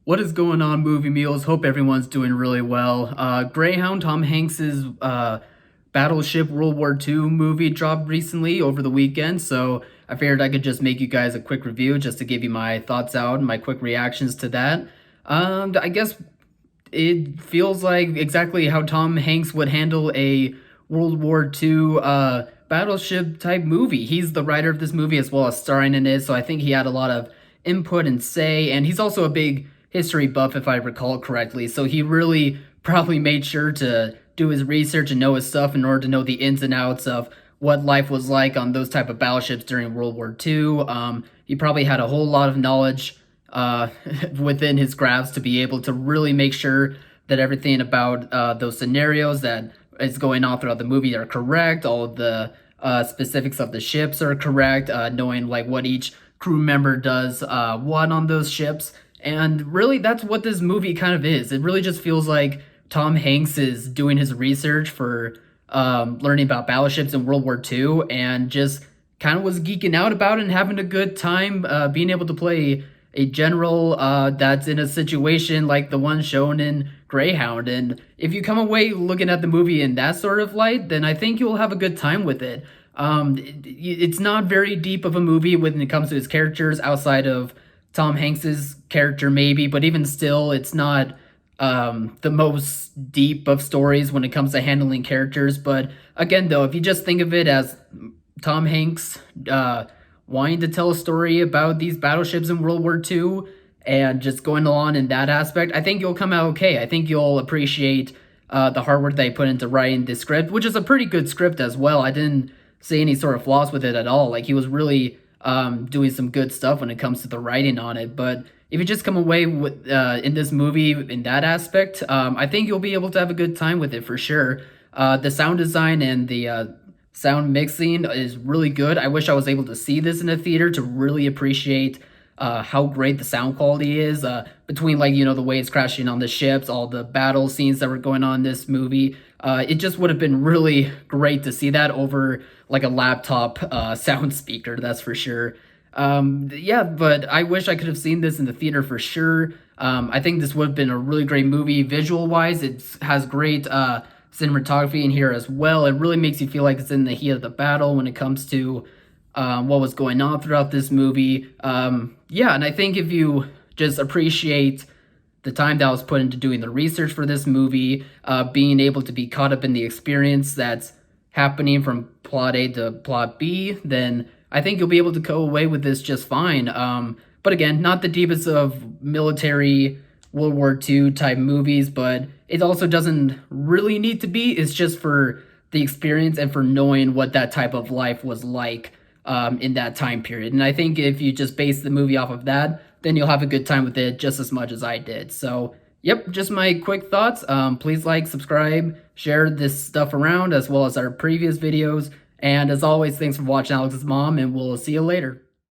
What is going on, movie meals? Hope everyone's doing really well. Greyhound, Tom Hanks's Battleship World War II movie dropped recently over the weekend, so I figured I could just make you guys a quick review just to give you my thoughts out and my quick reactions to that. I guess it feels like exactly how Tom Hanks would handle a World War II battleship type movie. He's the writer of this movie as well as starring in it, so I think he had a lot of input and say, and he's also a big history buff, if I recall correctly. So he really probably made sure to do his research and know his stuff in order to know the ins and outs of what life was like on those type of battleships during World War II. He probably had a whole lot of knowledge uh, within his grasp to be able to really make sure that everything about those scenarios that is going on throughout the movie are correct. All of the specifics of the ships are correct. Knowing like what each crew member does what on those ships. And really, that's what this movie kind of is. It really just feels like Tom Hanks is doing his research for learning about battleships in World War II and just kind of was geeking out about it and having a good time being able to play a general that's in a situation like the one shown in Greyhound. And if you come away looking at the movie in that sort of light, then I think you'll have a good time with it. It's not very deep of a movie when it comes to his characters outside of Tom Hanks's character, maybe, but even still, it's not the most deep of stories when it comes to handling characters. But again, though, if you just think of it as Tom Hanks wanting to tell a story about these battleships in World War II and just going along in that aspect, I think you'll come out okay. I think you'll appreciate the hard work they put into writing the script, which is a pretty good script as well. I didn't see any sort of flaws with it at all. Like he was really doing some good stuff when it comes to the writing on it. But if you just come away with in this movie in that aspect, I think you'll be able to have a good time with it for sure. The sound design and the sound mixing is really good. I wish I was able to see this in a theater to really appreciate how great the sound quality is between like the waves crashing on the ships, all the battle scenes that were going on in this movie. It just would have been really great to see that over like a laptop sound speaker, that's for sure. Yeah, but I wish I could have seen this in the theater for sure. I think this would have been a really great movie visual wise. It has great cinematography in here as well. It really makes you feel like it's in the heat of the battle when it comes to what was going on throughout this movie. Yeah, and I think if you just appreciate the time that was put into doing the research for this movie, being able to be caught up in the experience that's happening from plot A to plot B, then I think you'll be able to go away with this just fine. But again, not the deepest of military World War II type movies, but it also doesn't really need to be. It's just for the experience and for knowing what that type of life was like in that time period. And I think if you just base the movie off of that, then you'll have a good time with it just as much as I did. So, yep, just my quick thoughts. Please like, subscribe, share this stuff around as well as our previous videos. And as always, thanks for watching Alex's Mom, and we'll see you later.